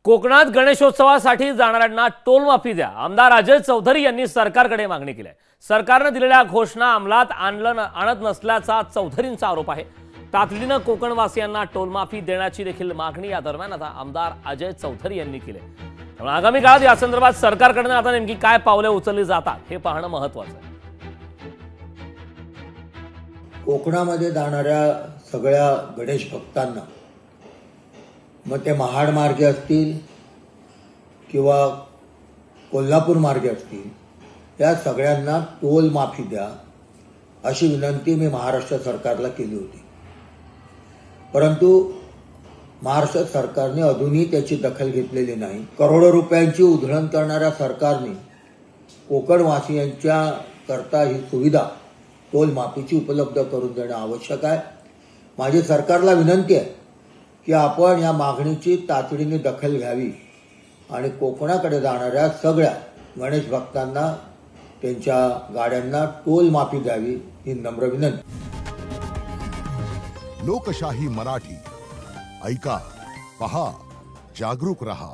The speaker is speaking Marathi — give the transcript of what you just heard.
कोकणात गणेशोत्सवासाठी जाणाऱ्यांना टोल माफी द्या। आमदार अजय चौधरी यांनी सरकारकडे मागणी केली आहे। सरकारने दिलेल्या घोषणा अंमलात आणत नसल्याचा चौधरींचा आरोप आहे। तातडीने कोकणवासियांना टोल माफी देण्याची देखील मागणी या दरम्यान आता आमदार अजय चौधरी यांनी केली आहे। त्यामुळे आगामी काळात या संदर्भात सरकारकडून आता नेमकी काय पावले उचलली जातात हे पाहणं महत्त्वाचं आहे। कोकणामध्ये जाणाऱ्या सगळ्या गणेश भक्तांना मग ते महाड मार्गे असतील किंवा कोल्हापूर मार्गे असतील या सगळ्यांना टोल माफी द्या अशी विनंती मी महाराष्ट्र सरकारला केली होती। परंतु महाराष्ट्र सरकारने अजूनही त्याची दखल घेतलेली नाही। करोडो रुपयांची उधळण करणाऱ्या सरकारने कोकणवासियांच्या करता ही सुविधा टोल माफीची उपलब्ध करून देणं आवश्यक आहे। माझी सरकारला विनंती आहे की आपण या मागणीची तातडीने दखल घ्यावी आणि कोकणाकडे जाणाऱ्या सगळ्या गणेश भक्तांना त्यांच्या गाड्यांना टोल माफी द्यावी ही नम्र विनंती। लोकशाही मराठी ऐका, पहा, जागरूक रहा।